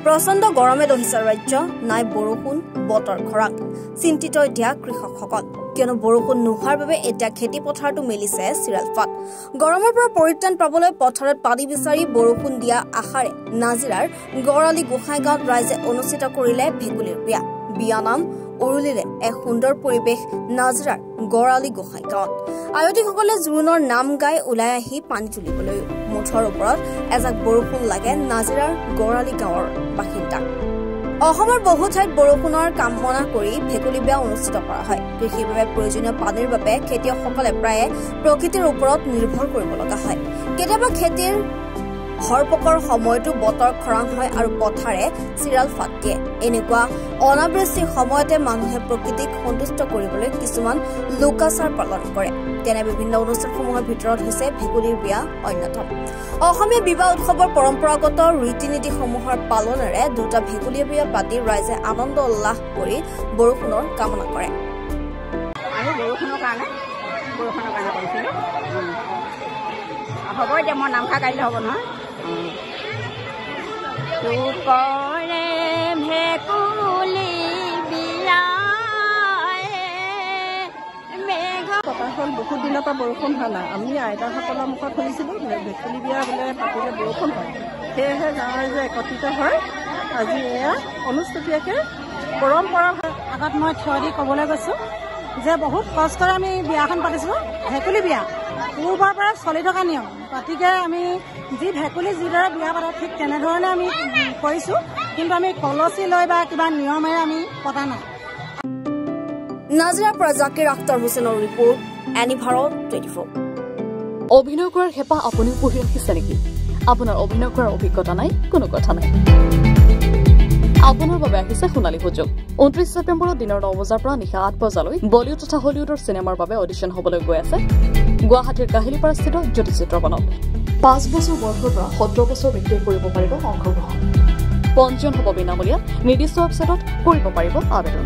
প্ৰচণ্ড গৰমে দহিছে ৰাজ্য নাই বৰষুণ বতৰ খৰাং চিন্তিত এতিয়া কৃষকসকল কিয়নো বৰষুণ নোহোৱাৰ বাবে এতিয়া খেতি পথাৰটো মেলিছে চিৰালফাট গৰমৰ পৰা পৰিত্ৰাণ পাবলৈ পথাৰত পানী বিচাৰি বৰষুণ দিয়া আশাৰে নাজিৰাৰ গৰালি গোসাইগাঁৱত ৰাইজে অনুষ্ঠিত কৰিলে ভেকুলীৰ বিয়া নাম উৰুলিলে এক সুন্দৰ পৰিৱেশ নাজিৰাৰ গৰালি গোসাইগাঁৱত আয়োজকসকলে জোৰোণৰ নাম গাই ওলাই আহি পানী তুলিবলৈ মুঠৰ ওপৰত এজাক বৰষুণ লাগে নাজিৰাৰ গৰালি গাঁৱৰ বাসিন্দাক অসমৰ বহু ঠাইত বৰষুণৰ কামনা কৰি ভেকুলী বিয়া অনুষ্ঠিত কৰা হয় কৃষিৰ বাবে প্ৰয়োজনীয় পানীৰ বাবে খেতিয়কসকলে প্ৰায়ে প্ৰকৃতিৰ ওপৰত নিৰ্ভৰ কৰিব লগা হয় কেতিয়াবা খেতিৰ হৰপকৰ সময়তো বতৰ খৰাং হয় আৰু পথাৰে চিৰাল ফাট দিয়ে এনেকুৱা অনাবৃষ্টিৰ সময়তে মানুহে প্ৰকৃতিক সন্তুষ্ট কৰিবলৈ কিছুমান লোকাচাৰ পালন কৰে তেনে বিভিন্ন অনুষ্ঠানসমূহৰ ভিতৰত হৈছে ভেকুলীৰ বিয়া অন্যতম অসমীয়া বিবাহ উৎসৱৰ পৰম্পৰাগত ৰীতি নীতিসমূহৰ পালনেৰে দুটা ভেকুলীৰ বিয়া পাতি ৰাইজে আনন্দ উল্লাস কৰি বৰষুণৰ কামনা কৰে আমি বৰষুণৰ কাৰণে কৰিছিলোঁ হ'ব এতিয়া মই নামঘা কাইলৈ হ'ব নহয় কৰে ভেকুলী পথাৰখন বহুত দিনৰ পৰা বৰষুণ হোৱা নাই আমি আইতাসকলৰ মুখত শুনিছিলোঁ ভেকুলী বিয়া বোলে পাতিলে বৰষুণ হয় সেয়েহে গাঁৱৰ যে একত্ৰিত হয় আজি এয়া অনুষ্ঠুতীয়াকৈ পৰম্পৰা আগত মই থিয় দি ক'বলৈ গৈছোঁ যে বহুত কষ্টৰে আমি বিয়াখন পাতিছিলোঁ ভেকুলী বিয়া পূৰ্বৰ পৰা চলি থকা নিয়ম গতিকে আমি যি ভেকুলী যিদৰে বিয়া পাতোঁ ঠিক তেনেধৰণে আমি কৰিছোঁ কিন্তু আমি কলচী লৈ বা কিবা নিয়মেৰে আমি পতা নাই নাজিৰাৰ পৰা জাকিৰ আখতাৰ হুছেইনৰ ৰিপৰ্ট এনি ভাৰত 24 অভিনয় কৰাৰ হেঁপাহ আপুনিও পঢ়ি ৰাখিছে নেকি আপোনাৰ অভিনয় কৰাৰ অভিজ্ঞতা নাই কোনো কথা নাই আপোনাৰ বাবে আহিছে সোণালী সুযোগ 29 ছেপ্টেম্বৰত দিনৰ 9 বজাৰ পৰা নিশা 8 বজালৈ বলিউড তথা হলিউডৰ চিনেমাৰ বাবে অডিশ্যন হ'বলৈ গৈ আছে গুৱাহাটীৰ কাহিলীপাৰাস্থিত জ্যোতি চিত্ৰবনত 5 বছৰ বয়সৰ পৰা 17 বছৰ ব্যক্তিয়ে কৰিব পাৰিব অংশগ্ৰহণ পঞ্জীয়ন হ'ব বিনামূলীয়া নিৰ্দিষ্ট ৱেবছাইটত কৰিব পাৰিব আবেদন